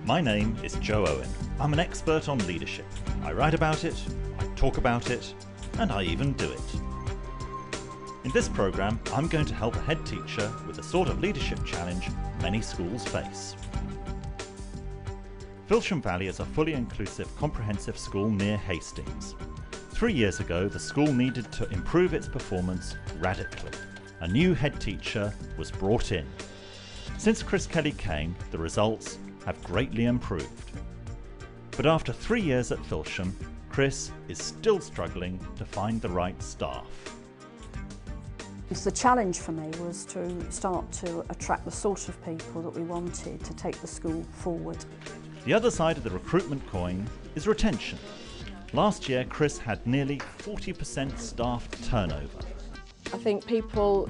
My name is Joe Owen. I'm an expert on leadership. I write about it, I talk about it, and I even do it. In this programme, I'm going to help a head teacher with the sort of leadership challenge many schools face. Filsham Valley is a fully inclusive, comprehensive school near Hastings. 3 years ago, the school needed to improve its performance radically. A new head teacher was brought in. Since Chris Kelly came, the results have greatly improved. But after 3 years at Filsham, Chris is still struggling to find the right staff. The challenge for me was to start to attract the sort of people that we wanted to take the school forward. The other side of the recruitment coin is retention. Last year, Chris had nearly 40% staff turnover. I think people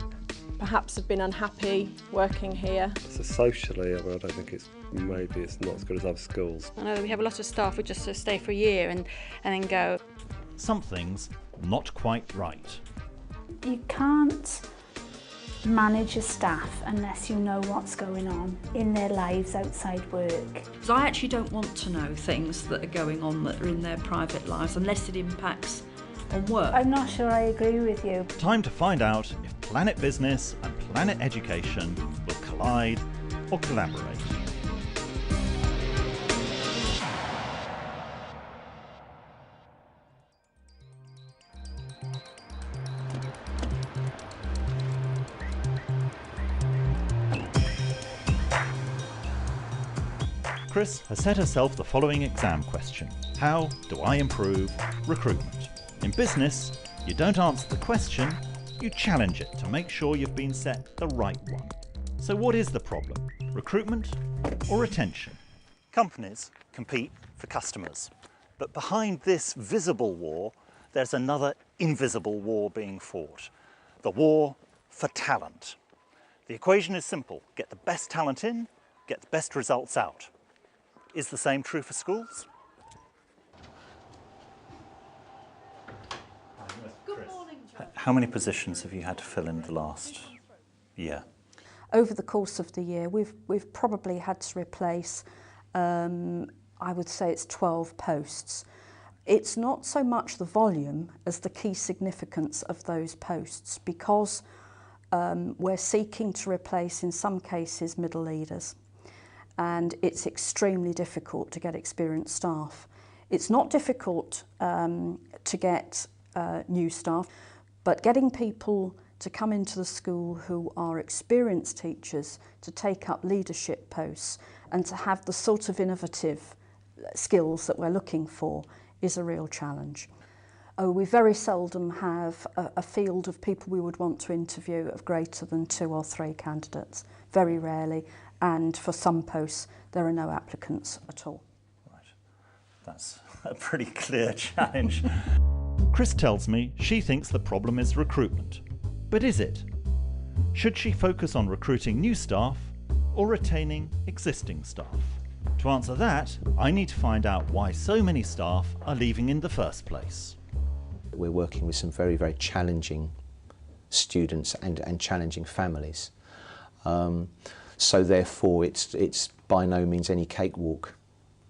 perhaps have been unhappy working here. So socially, I don't think it's not as good as other schools. I know that we have a lot of staff who just stay for a year and then go. Something's not quite right. You can't manage your staff unless you know what's going on in their lives outside work. Because I actually don't want to know things that are going on that are in their private lives unless it impacts on work. I'm not sure I agree with you. Time to find out if Planet Business and Planet Education will collide or collaborate. Chris has set herself the following exam question. How do I improve recruitment? In business, you don't answer the question, you challenge it to make sure you've been set the right one. So what is the problem? Recruitment or retention? Companies compete for customers. But behind this visible war, there's another invisible war being fought. The war for talent. The equation is simple. Get the best talent in, get the best results out. Is the same true for schools? Good morning, Joe. How many positions have you had to fill in the last year? Over the course of the year, we've probably had to replace, I would say it's 12 posts. It's not so much the volume as the key significance of those posts, because we're seeking to replace, in some cases, middle leaders. And it's extremely difficult to get experienced staff. It's not difficult to get new staff, but getting people to come into the school who are experienced teachers to take up leadership posts and to have the sort of innovative skills that we're looking for is a real challenge. We very seldom have a field of people we would want to interview of greater than 2 or 3 candidates, very rarely, and for some posts there are no applicants at all. Right, that's a pretty clear challenge. Chris tells me she thinks the problem is recruitment. But is it? Should she focus on recruiting new staff or retaining existing staff? To answer that, I need to find out why so many staff are leaving in the first place. We're working with some very, very challenging students and challenging families. So therefore it's by no means any cakewalk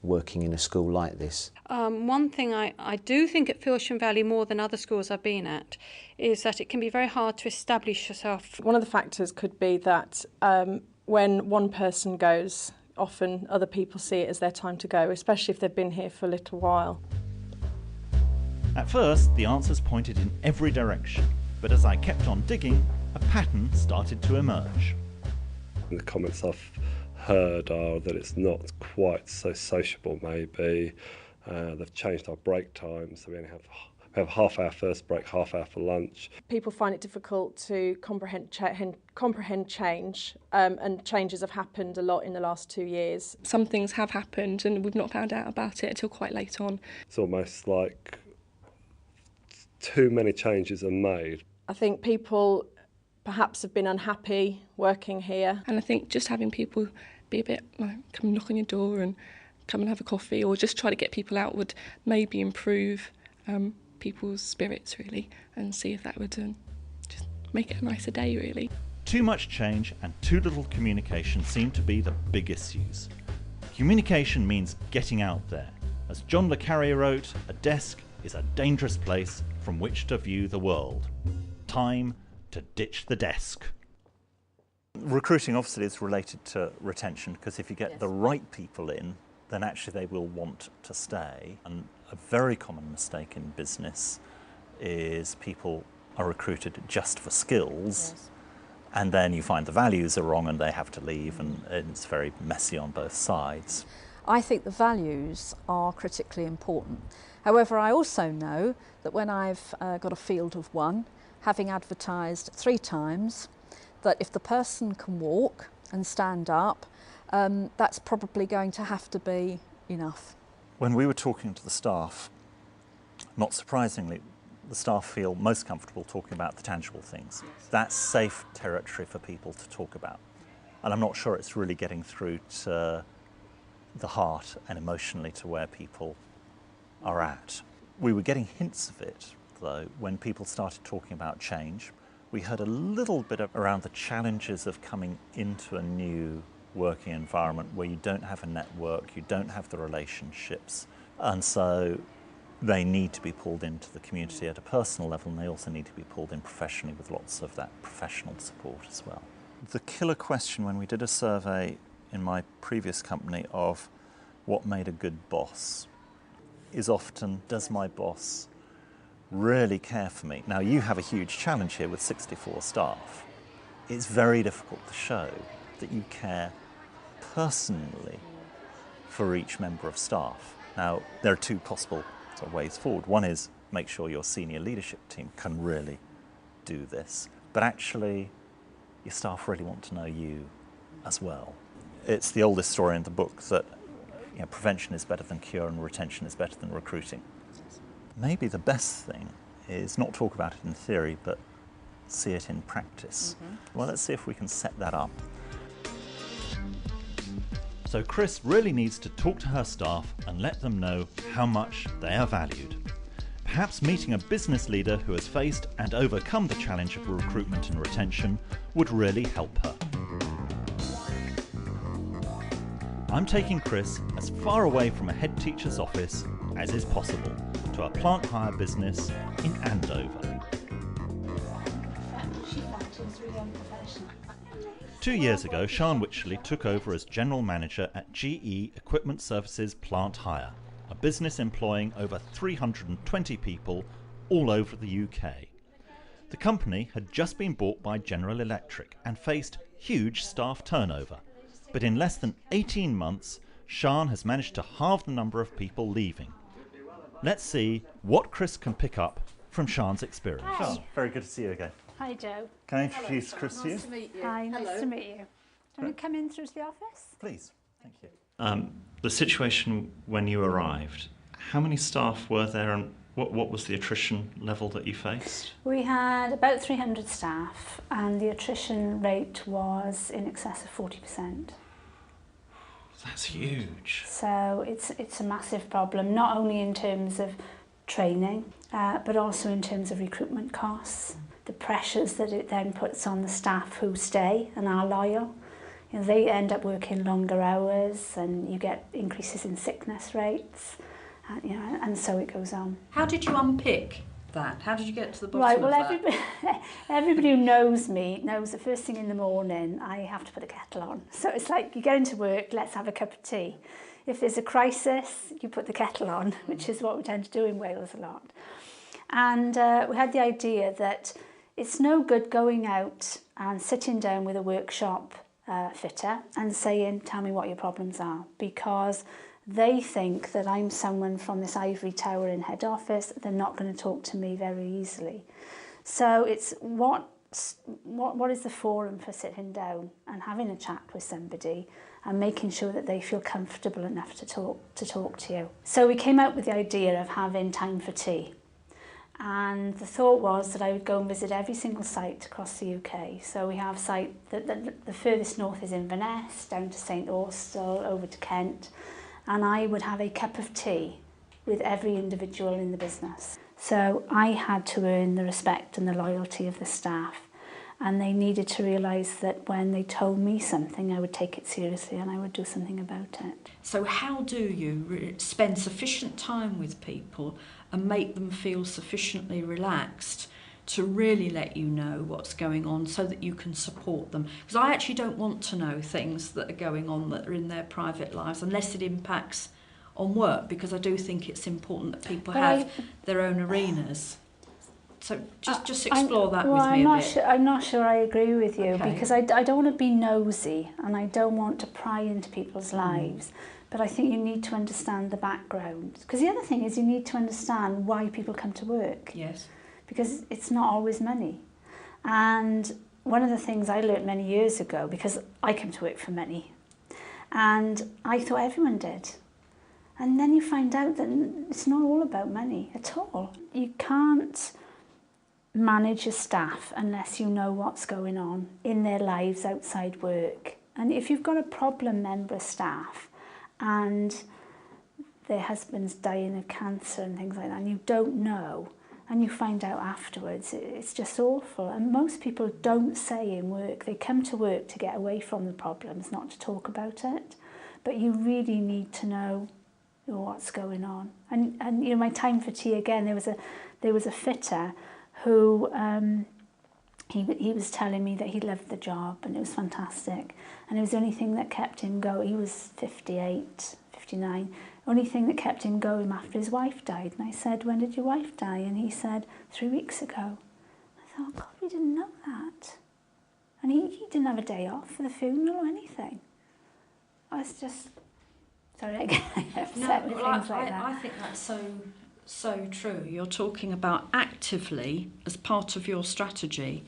working in a school like this. One thing I do think at Filsham Valley, more than other schools I've been at, is that it can be very hard to establish yourself. One of the factors could be that when one person goes, often other people see it as their time to go, especially if they've been here for a little while. At first, the answers pointed in every direction, but as I kept on digging, a pattern started to emerge. The comments I've heard are that it's not quite so sociable maybe. They've changed our break times, so we only have half hour first break, half hour for lunch. People find it difficult to comprehend change, and changes have happened a lot in the last 2 years. Some things have happened and we've not found out about it until quite late on. It's almost like too many changes are made. I think people perhaps have been unhappy working here. And I think just having people be a bit like, come and knock on your door and come and have a coffee, or just try to get people out, would maybe improve people's spirits really, and see if that would just make it a nicer day really. Too much change and too little communication seem to be the big issues. Communication means getting out there. As John le Carré wrote, a desk is a dangerous place from which to view the world. Time to ditch the desk. Recruiting obviously is related to retention, because if you get the right people in, then actually they will want to stay. And a very common mistake in business is people are recruited just for skills, and then you find the values are wrong and they have to leave, and it's very messy on both sides. I think the values are critically important. However, I also know that when I've got a field of one, having advertised 3 times, that if the person can walk and stand up, that's probably going to have to be enough. When we were talking to the staff, not surprisingly, the staff feel most comfortable talking about the tangible things. That's safe territory for people to talk about. And I'm not sure it's really getting through to the heart and emotionally to where people are at. We were getting hints of it, though, when people started talking about change. We heard a little bit around the challenges of coming into a new working environment where you don't have a network, you don't have the relationships, and so they need to be pulled into the community at a personal level, and they also need to be pulled in professionally with lots of that professional support as well. The killer question when we did a survey in my previous company of what made a good boss is often, does my boss really care for me? Now, you have a huge challenge here with 64 staff. It's very difficult to show that you care personally for each member of staff. Now, there are 2 possible ways forward. One is make sure your senior leadership team can really do this, but actually your staff really want to know you as well. It's the oldest story in the book that prevention is better than cure and retention is better than recruiting. Maybe the best thing is not talk about it in theory, but see it in practice. Well, let's see if we can set that up. So Chris really needs to talk to her staff and let them know how much they are valued. Perhaps meeting a business leader who has faced and overcome the challenge of recruitment and retention would really help her. I'm taking Chris as far away from a head teacher's office as is possible to a plant hire business in Andover. 2 years ago, Sian Wycherley took over as General Manager at GE Equipment Services Plant Hire, a business employing over 320 people all over the UK. The company had just been bought by General Electric and faced huge staff turnover. But in less than 18 months, Sian has managed to halve the number of people leaving. Let's see what Chris can pick up from Sian's experience. Hi. Sian, very good to see you again. Hi, Joe. Can I introduce Chris to you? Nice to meet you. Hi, nice to meet you. Do you want to come in through to the office? Please, thank you. The situation when you arrived, how many staff were there and what was the attrition level that you faced? We had about 300 staff and the attrition rate was in excess of 40%. That's huge. So it's a massive problem, not only in terms of training, but also in terms of recruitment costs. The pressures that it then puts on the staff who stay and are loyal. They end up working longer hours and you get increases in sickness rates, and so it goes on. How did you unpick that? How did you get to the bottom of that? Everybody who knows me knows the first thing in the morning I have to put a kettle on. So it's like you get into work, let's have a cup of tea. If there's a crisis, you put the kettle on, which is what we tend to do in Wales a lot. And we had the idea that it's no good going out and sitting down with a workshop fitter and saying, tell me what your problems are, because they think that I'm someone from this ivory tower in head office. They're not going to talk to me very easily. So it's what is the forum for sitting down and having a chat with somebody and making sure that they feel comfortable enough to talk to you. So we came up with the idea of having time for tea. And the thought was that I would go and visit every single site across the UK. So we have site, the furthest north is Inverness, down to St Austell, over to Kent. And I would have a cup of tea with every individual in the business. So I had to earn the respect and the loyalty of the staff. And they needed to realise that when they told me something, I would take it seriously and I would do something about it. So how do you spend sufficient time with people and make them feel sufficiently relaxed to really let you know what's going on so that you can support them? Because I actually don't want to know things that are going on that are in their private lives unless it impacts on work, because I do think it's important that people have their own arenas. So just explore that with me a bit. I'm not sure I agree with you, Okay. because I don't want to be nosy and I don't want to pry into people's lives. But I think you need to understand the background. Because the other thing is you need to understand why people come to work. Yes. Because it's not always money. And one of the things I learnt many years ago, because I came to work for money, and I thought everyone did. And then you find out that it's not all about money at all. You can't manage your staff unless you know what's going on in their lives outside work. And if you've got a problem member of staff and their husband's dying of cancer and things like that, and you don't know, and you find out afterwards, it's just awful. And most people don't say in work, they come to work to get away from the problems, not to talk about it. But you really need to know what's going on. And you know, my time for tea again, there was a fitter who he was telling me that he loved the job and it was fantastic, and it was the only thing that kept him going. He was 58, 59. Only thing that kept him going after his wife died. And I said, when did your wife die? And he said, 3 weeks ago. I thought, God, we didn't know that. And he didn't have a day off for the funeral or anything. I was just, sorry, I get upset with things like that. I think that's so true. You're talking about actively, as part of your strategy,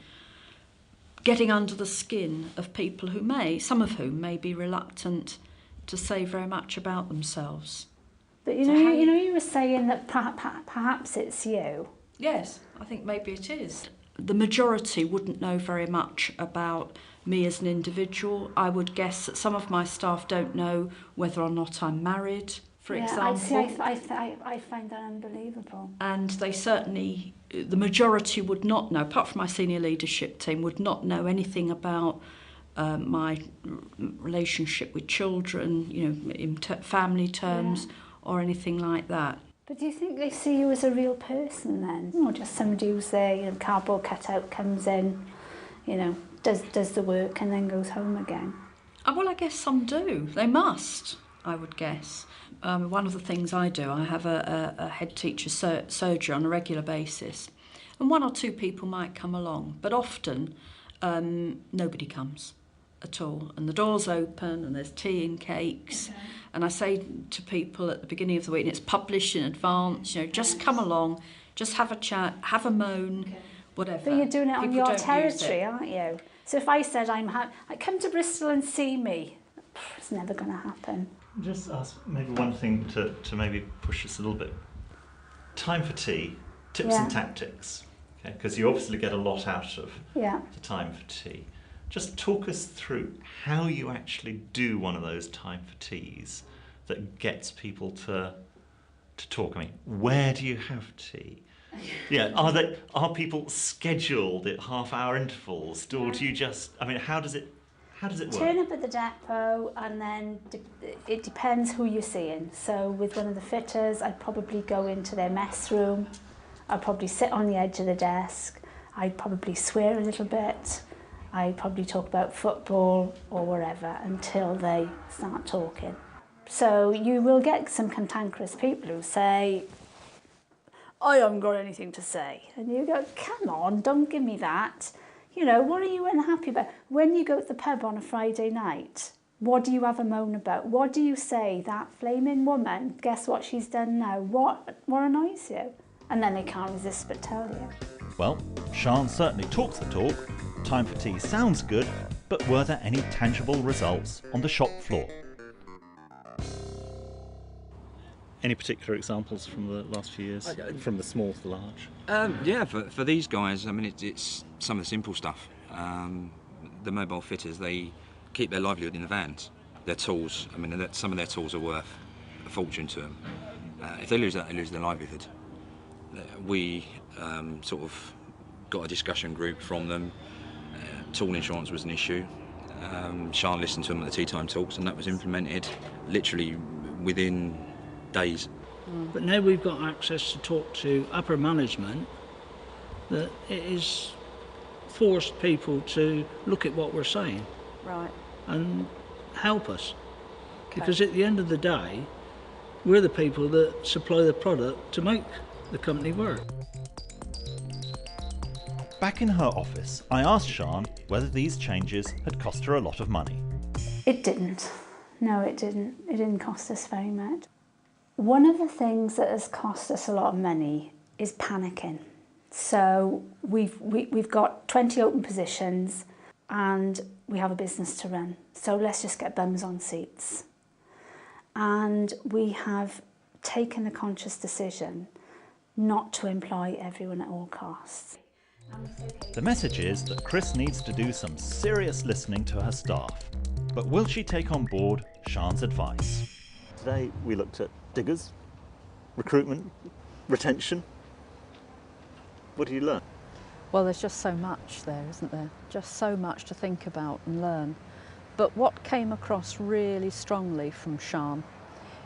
getting under the skin of people who some of whom may be reluctant to say very much about themselves. But you were saying that perhaps it's you. Yes, I think maybe it is. The majority wouldn't know very much about me as an individual. I would guess that some of my staff don't know whether or not I'm married, for example. I find that unbelievable. And they certainly, the majority would not know, apart from my senior leadership team, would not know anything about my relationship with children, you know, in family terms, or anything like that. But do you think they see you as a real person then? Or just somebody who's there, you know, cardboard cutout, comes in, you know, does the work and then goes home again? Well, I guess some do. They must, I would guess. One of the things I do, I have a head teacher surgery on a regular basis. And one or two people might come along, but often nobody comes at all. And the door's open and there's tea and cakes. Okay. And I say to people at the beginning of the week, and it's published in advance, you know, just come along, just have a chat, have a moan, whatever. But you're doing it on your territory, aren't you? So if I said, come to Bristol and see me, it's never going to happen. Just ask maybe one thing to maybe push us a little bit. Time for tea, tips and tactics, okay? Because you obviously get a lot out of the time for tea. Just talk us through how you actually do one of those time for teas that gets people to talk. I mean, where do you have tea? Yeah, are people scheduled at half-hour intervals, or do you just? I mean, how does it work? Turn up at the depot, and then it depends who you're seeing. So with one of the fitters, I'd probably go into their mess room. I'd probably sit on the edge of the desk. I'd probably swear a little bit. I'd probably talk about football or whatever until they start talking. So you will get some cantankerous people who say, I haven't got anything to say. And you go, come on, don't give me that. You know, what are you unhappy about? When you go to the pub on a Friday night, what do you have a moan about? What do you say? That flaming woman, guess what she's done now? What annoys you? And then they can't resist but tell you. Well, Sian certainly talks the talk. Time for tea sounds good, but were there any tangible results on the shop floor? Any particular examples from the last few years, from the small to the large? Yeah, for these guys, I mean, it's some of the simple stuff. The mobile fitters, they keep their livelihood in the vans. Their tools, I mean, some of their tools are worth a fortune to them. If they lose that, they lose their livelihood. We sort of got a discussion group from them. tool insurance was an issue. Sian listened to them at the tea time talks, and that was implemented literally within days. But now we've got access to talk to upper management, that it has forced people to look at what we're saying. Right. And help us. Okay. Because at the end of the day, we're the people that supply the product to make the company work. Back in her office, I asked Sian whether these changes had cost her a lot of money. It didn't. No, it didn't. It didn't cost us very much. One of the things that has cost us a lot of money is panicking. So we've got 20 open positions and we have a business to run. So let's just get bums on seats. And we have taken the conscious decision not to employ everyone at all costs. The message is that Chris needs to do some serious listening to her staff. But will she take on board Sian's advice? Today we looked at diggers, recruitment, retention. What do you learn? Well, there's just so much there, isn't there? Just so much to think about and learn. But what came across really strongly from Sian,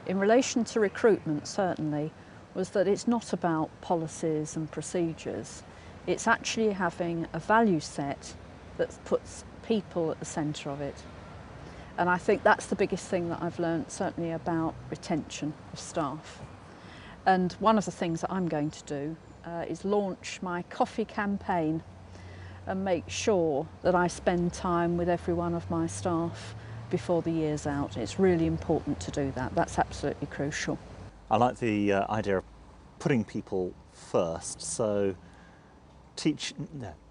in relation to recruitment certainly, was that it's not about policies and procedures. It's actually having a value set that puts people at the centre of it. And I think that's the biggest thing that I've learned, certainly about retention of staff. And one of the things that I'm going to do is launch my coffee campaign and make sure that I spend time with every one of my staff before the year's out. It's really important to do that. That's absolutely crucial. I like the idea of putting people first, so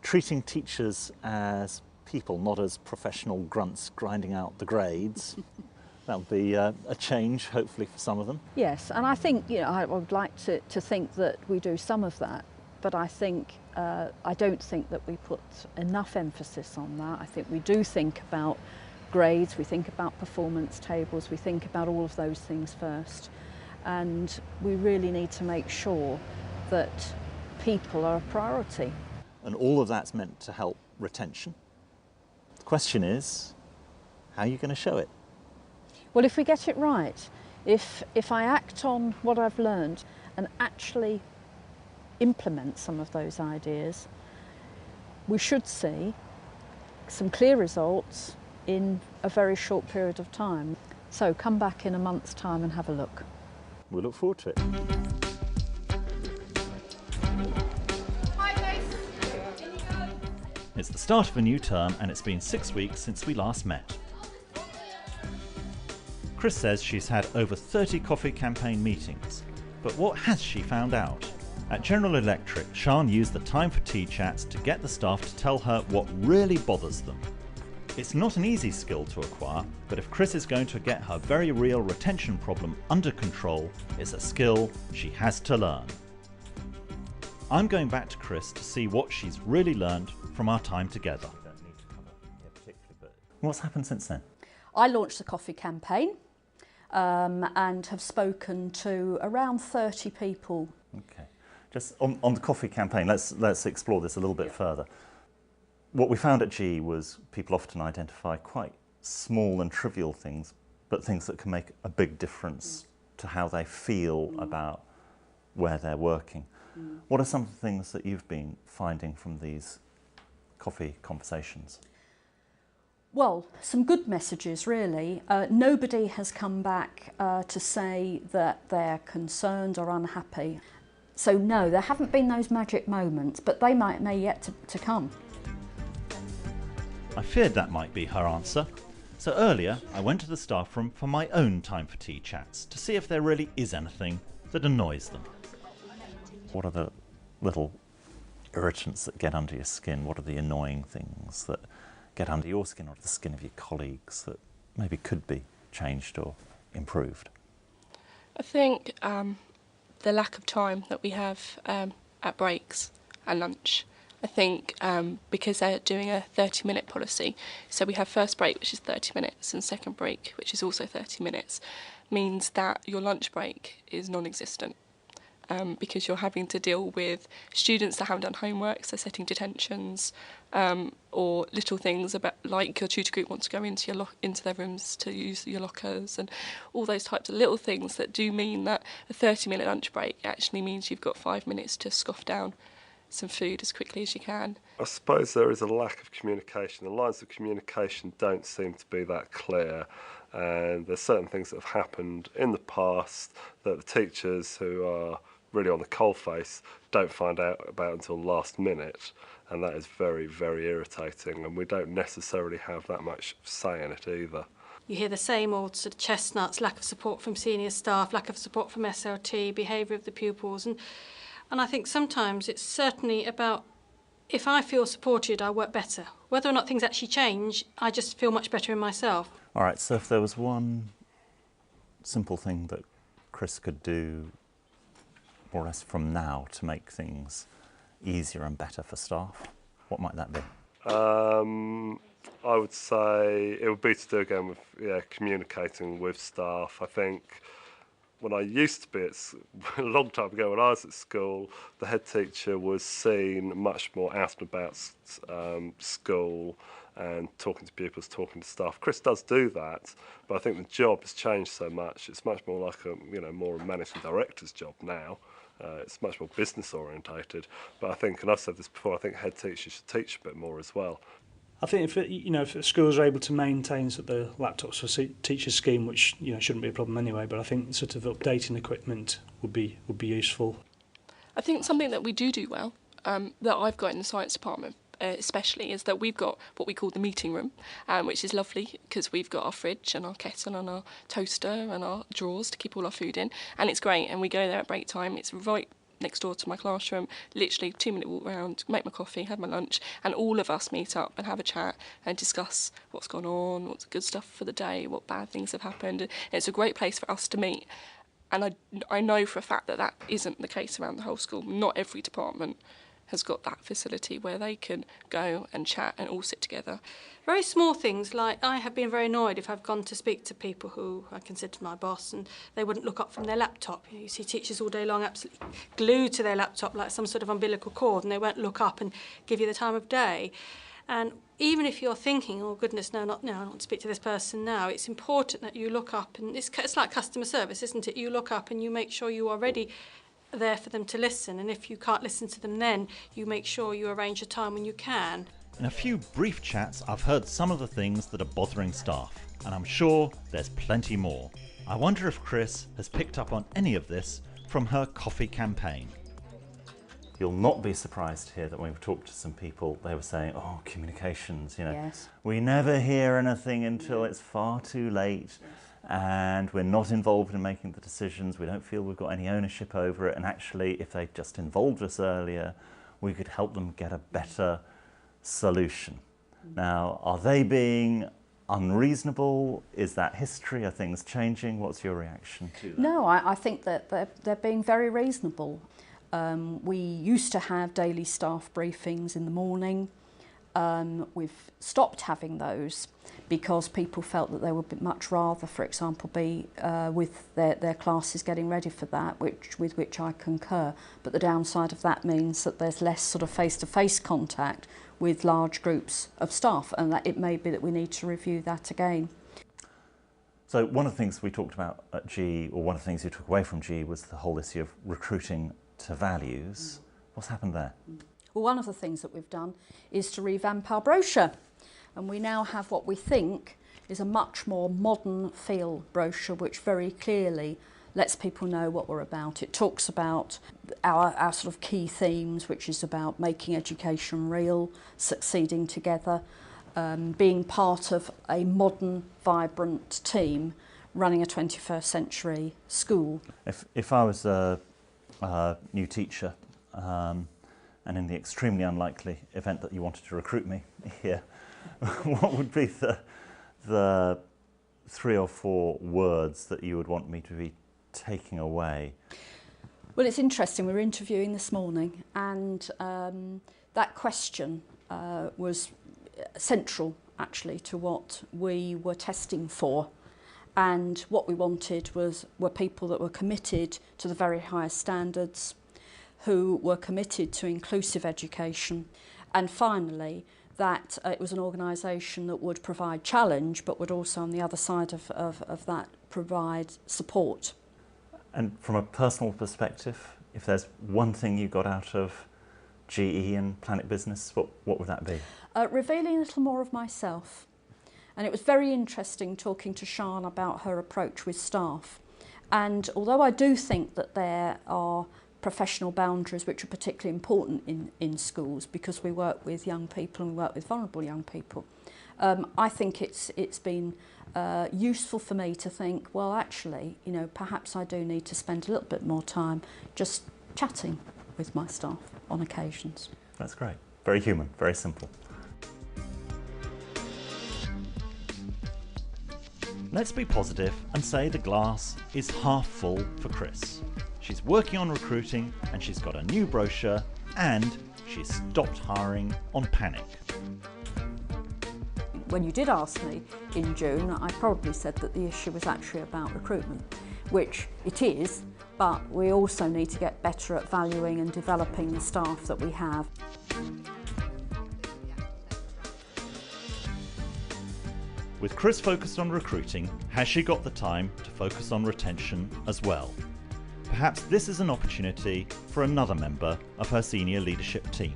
treating teachers as people, not as professional grunts grinding out the grades. That would be a change, hopefully, for some of them. Yes, and I think, I would like to think that we do some of that, but I don't think that we put enough emphasis on that. I think we do think about grades, we think about performance tables, we think about all of those things first, and we really need to make sure that people are a priority. And all of that's meant to help retention. The question is, how are you going to show it? Well, if we get it right, if I act on what I've learned and actually implement some of those ideas, we should see some clear results in a very short period of time. So come back in a month's time and have a look. We'll look forward to it. It's the start of a new term and it's been 6 weeks since we last met. Chris says she's had over 30 coffee campaign meetings, but what has she found out? At General Electric, Sian used the time for tea chats to get the staff to tell her what really bothers them. It's not an easy skill to acquire, but if Chris is going to get her very real retention problem under control, it's a skill she has to learn. I'm going back to Chris to see what she's really learned from our time together. What's happened since then? I launched the coffee campaign and have spoken to around 30 people. Okay, just on the coffee campaign, let's explore this a little bit further. What we found at GE was people often identify quite small and trivial things, but things that can make a big difference to how they feel about where they're working. What are some of the things that you've been finding from these coffee conversations? Well, some good messages really. Nobody has come back to say that they're concerned or unhappy. So no, there haven't been those magic moments, but they may yet to come. I feared that might be her answer. So earlier, I went to the staff room for my own time for tea chats to see if there really is anything that annoys them. What are the little irritants that get under your skin? What are the annoying things that get under your skin or the skin of your colleagues that maybe could be changed or improved? I think the lack of time that we have at breaks and lunch. I think because they're doing a 30-minute policy, so we have first break, which is 30 minutes, and second break, which is also 30 minutes, means that your lunch break is non-existent. because you're having to deal with students that haven't done homework, so setting detentions, or little things about like your tutor group wants to go into their rooms to use your lockers, and all those types of little things that do mean that a 30-minute lunch break actually means you've got 5 minutes to scoff down some food as quickly as you can. I suppose there is a lack of communication. The lines of communication don't seem to be that clear, and there's certain things that have happened in the past that the teachers who are really on the coalface don't find out about until last minute, and that is very, very irritating, and we don't necessarily have that much say in it either. You hear the same old sort of chestnuts, lack of support from senior staff, lack of support from SLT, behaviour of the pupils, and I think sometimes it's certainly about, if I feel supported, I work better. Whether or not things actually change, I just feel much better in myself. All right, so if there was one simple thing that Chris could do more or less from now to make things easier and better for staff, what might that be? I would say it would be to do again with communicating with staff. I think when I used to be a long time ago when I was at school, the head teacher was seen much more out and about school and talking to pupils, talking to staff. Chris does do that, but I think the job has changed so much. It's much more like more a managing director's job now. It's much more business orientated. But I think, and I've said this before, I think head teachers should teach a bit more as well. I think if schools are able to maintain the laptops for teachers scheme, which shouldn't be a problem anyway, but I think sort of updating equipment would be useful. I think something that we do well, that I've got in the science department especially, is that we've got what we call the meeting room, which is lovely because we've got our fridge and our kettle and our toaster and our drawers to keep all our food in, and it's great, and we go there at break time. It's right next door to my classroom, literally 2-minute walk round, make my coffee, have my lunch, and all of us meet up and have a chat and discuss what's gone on, what's good stuff for the day, what bad things have happened. And it's a great place for us to meet. And I know for a fact that isn't the case around the whole school. Not every department has got that facility where they can go and chat and all sit together. Very small things, like I have been very annoyed if I've gone to speak to people who I consider my boss and they wouldn't look up from their laptop. You see teachers all day long absolutely glued to their laptop like some sort of umbilical cord, and they won't look up and give you the time of day. And even if you're thinking, oh goodness, no, not now, I want to speak to this person now, it's important that you look up, and it's like customer service, isn't it? You look up and you make sure you are ready there for them to listen, and if you can't listen to them then, you make sure you arrange a time when you can. In a few brief chats, I've heard some of the things that are bothering staff, and I'm sure there's plenty more. I wonder if Chris has picked up on any of this from her coffee campaign. You'll not be surprised to hear that when we've talked to some people, they were saying, oh, communications, Yes. We never hear anything until it's far too late. Yes. And we're not involved in making the decisions. We don't feel we've got any ownership over it. And actually, if they just involved us earlier, we could help them get a better solution. Now, are they being unreasonable? Is that history? Are things changing? What's your reaction to that? No, I think that they're being very reasonable. We used to have daily staff briefings in the morning. We've stopped having those because people felt that they would much rather, for example, be with their classes getting ready for that, with which I concur. But the downside of that means that there's less sort of face-to-face contact with large groups of staff, and that it may be that we need to review that again. So one of the things we talked about at G, or one of the things you took away from G, was the whole issue of recruiting to values. What's happened there? Well, one of the things that we've done is to revamp our brochure, and we now have what we think is a much more modern feel brochure, which very clearly lets people know what we're about. It talks about our sort of key themes, which is about making education real, succeeding together, being part of a modern, vibrant team running a 21st century school. If I was a new teacher, and in the extremely unlikely event that you wanted to recruit me here, what would be the 3 or 4 words that you would want me to be taking away? Well, it's interesting. We were interviewing this morning, and that question was central, actually, to what we were testing for. And what we wanted were people that were committed to the very highest standards, who were committed to inclusive education, and finally that it was an organisation that would provide challenge but would also on the other side of that provide support. And from a personal perspective, if there's one thing you got out of GE and Planet Business, what would that be? Revealing a little more of myself. And it was very interesting talking to Sian about her approach with staff. And although I do think that there are professional boundaries which are particularly important in schools because we work with young people and we work with vulnerable young people, I think it's been useful for me to think, well, actually, you know, perhaps I do need to spend a little bit more time just chatting with my staff on occasions. That's great. Very human, very simple. Let's be positive and say the glass is half full for Chris. She's working on recruiting and she's got a new brochure and she's stopped hiring on panic. When you did ask me in June, I probably said that the issue was actually about recruitment, which it is, but we also need to get better at valuing and developing the staff that we have. With Chris focused on recruiting, has she got the time to focus on retention as well? Perhaps this is an opportunity for another member of her senior leadership team,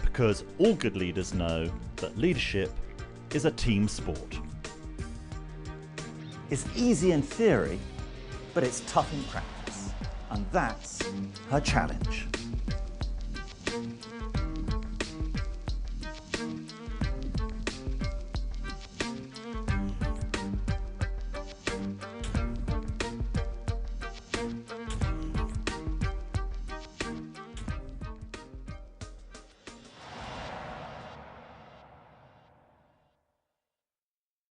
because all good leaders know that leadership is a team sport. It's easy in theory, but it's tough in practice, and that's her challenge.